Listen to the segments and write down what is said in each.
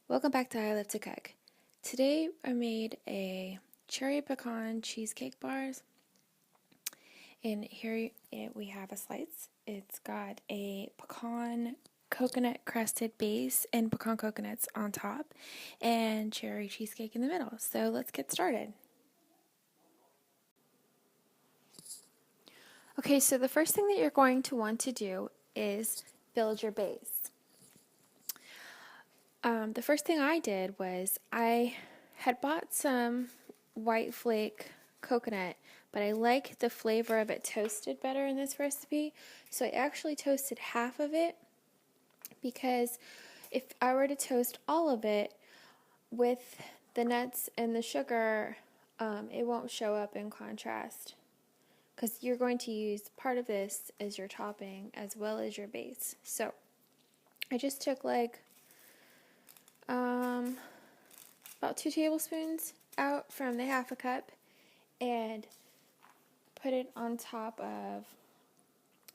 Welcome back to I Love to Cook. Today I made a cherry pecan cheesecake bars, and here we have a slice. It's got a pecan coconut crusted base and pecan coconuts on top and cherry cheesecake in the middle. So let's get started. Okay, so the first thing that you're going to want to do is build your base. The first thing I did was I had bought some white flake coconut, but I like the flavor of it toasted better in this recipe, so I actually toasted half of it, because if I were to toast all of it with the nuts and the sugar, it won't show up in contrast, because you're going to use part of this as your topping as well as your base. So I just took about 2 tablespoons out from the half a cup and put it on top of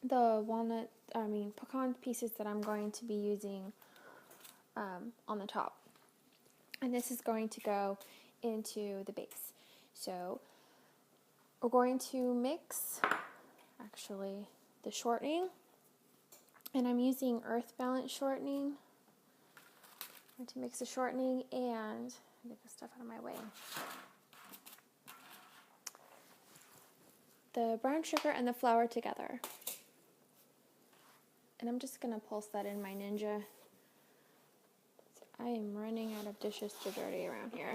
the pecan pieces that I'm going to be using on the top. And this is going to go into the base. So we're going to mix actually the shortening, and I'm using earth balance shortening. I'm going to mix the shortening and get this stuff out of my way. The brown sugar and the flour together. And I'm just going to pulse that in my Ninja. I am running out of dishes to dirty around here.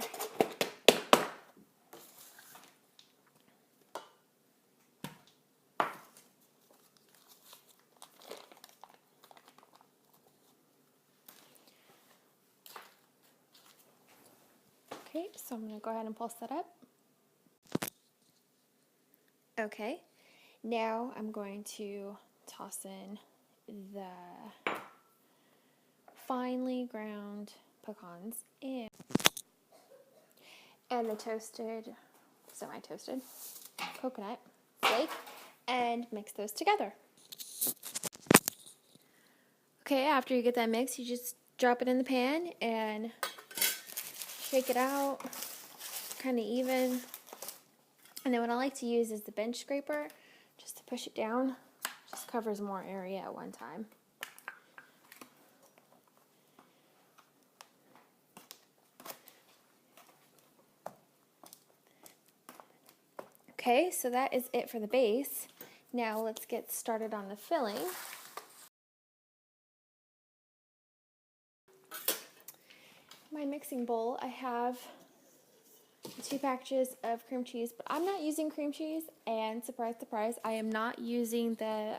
Okay, so I'm going to go ahead and pulse that up. Okay, now I'm going to toss in the finely ground pecans and the toasted, semi-toasted coconut flake, and mix those together. Okay, after you get that mix, you just drop it in the pan and shake it out kind of even. And then what I like to use is the bench scraper just to push it down. Just covers more area at one time. Okay, so that is it for the base. Now let's get started on the filling. My mixing bowl, I have 2 packages of cream cheese, but I'm not using cream cheese, and surprise, surprise, I am not using the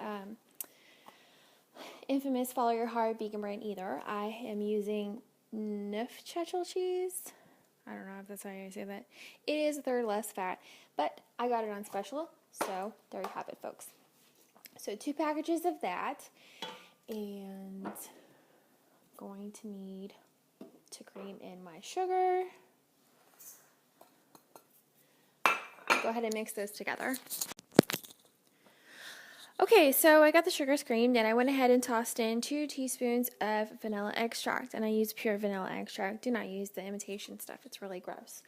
infamous Follow Your Heart vegan brand either. I am using Neufchâtel cheese. I don't know if that's how you say that. It is a third less fat, but I got it on special, so there you have it, folks. So 2 packages of that, and I'm going to need to cream in my sugar. Go ahead and mix those together. Okay, so I got the sugar creamed, and I went ahead and tossed in 2 teaspoons of vanilla extract, and I use pure vanilla extract. Do not use the imitation stuff. It's really gross.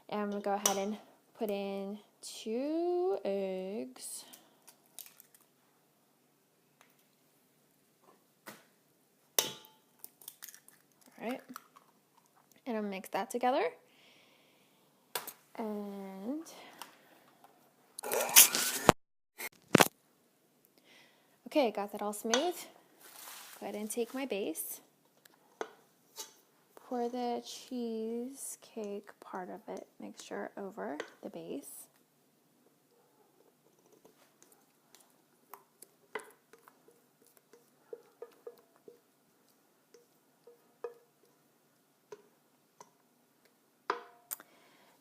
And I'm going to go ahead and put in 2 eggs. Alright. And I'll mix that together. And okay, got that all smooth. Go ahead and take my base. Pour the cheesecake part of it, mixture over the base.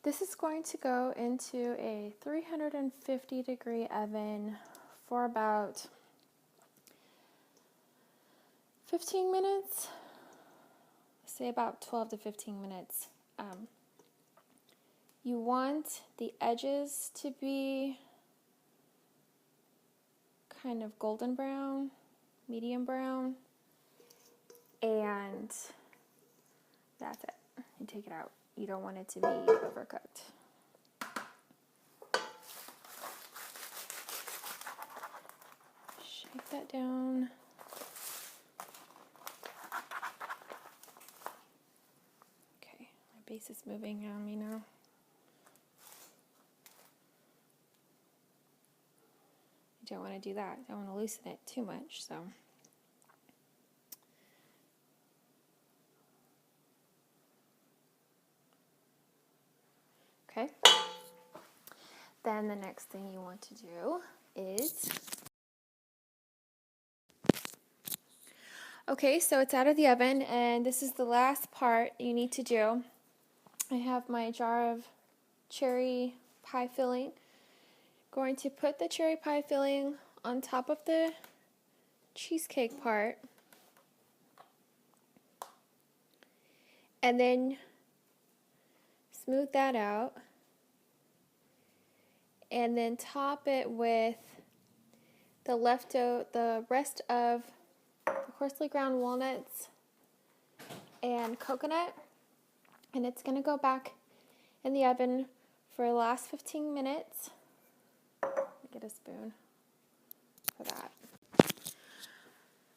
This is going to go into a 350-degree oven for about 15 minutes. Say about 12 to 15 minutes. You want the edges to be kind of golden brown, medium brown, and That's it. You take it out. You don't want it to be overcooked. Shake that down. Okay, my base is moving on me now. I don't want to do that. I don't want to loosen it too much, so. Okay. Then the next thing you want to do is, okay, so it's out of the oven, and this is the last part you need to do. I have my jar of cherry pie filling. Going to put the cherry pie filling on top of the cheesecake part, and then smooth that out, and then top it with the rest of the coarsely ground walnuts and coconut, and it's going to go back in the oven for the last 15 minutes. Get a spoon for that.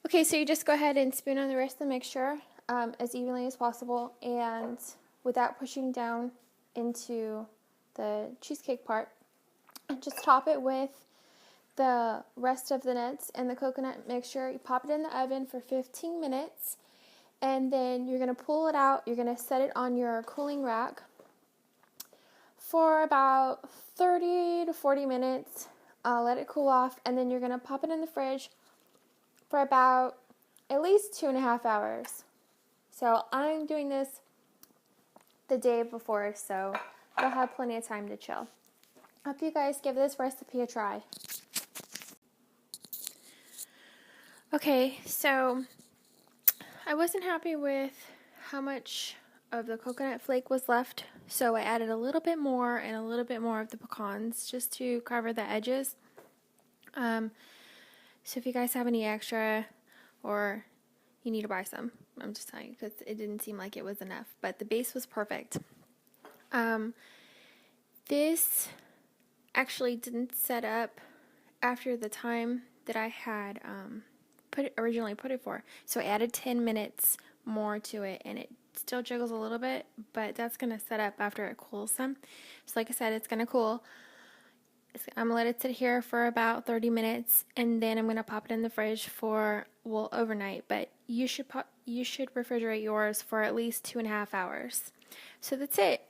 Okay, so you just go ahead and spoon on the rest of the mixture as evenly as possible, and without pushing down into the cheesecake part. And just top it with the rest of the nuts and the coconut mixture. You pop it in the oven for 15 minutes, and then you're going to pull it out. You're going to set it on your cooling rack for about 30 to 40 minutes. Let it cool off, and then you're going to pop it in the fridge for about at least 2.5 hours. So I'm doing this the day before, so you'll have plenty of time to chill. Hope you guys give this recipe a try. Okay, so I wasn't happy with how much of the coconut flake was left, so I added a little bit more and a little bit more of the pecans just to cover the edges. So if you guys have any extra, or you need to buy some, I'm just telling you because it didn't seem like it was enough, but the base was perfect. This actually didn't set up after the time that I had originally put it for, so I added 10 minutes more to it, and it still jiggles a little bit, but that's going to set up after it cools some. So like I said, it's going to cool. I'm going to let it sit here for about 30 minutes, and then I'm going to pop it in the fridge for, well, overnight, but you should refrigerate yours for at least 2.5 hours. So that's it.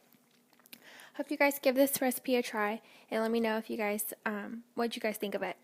Hope you guys give this recipe a try, and let me know if you guys what you guys think of it.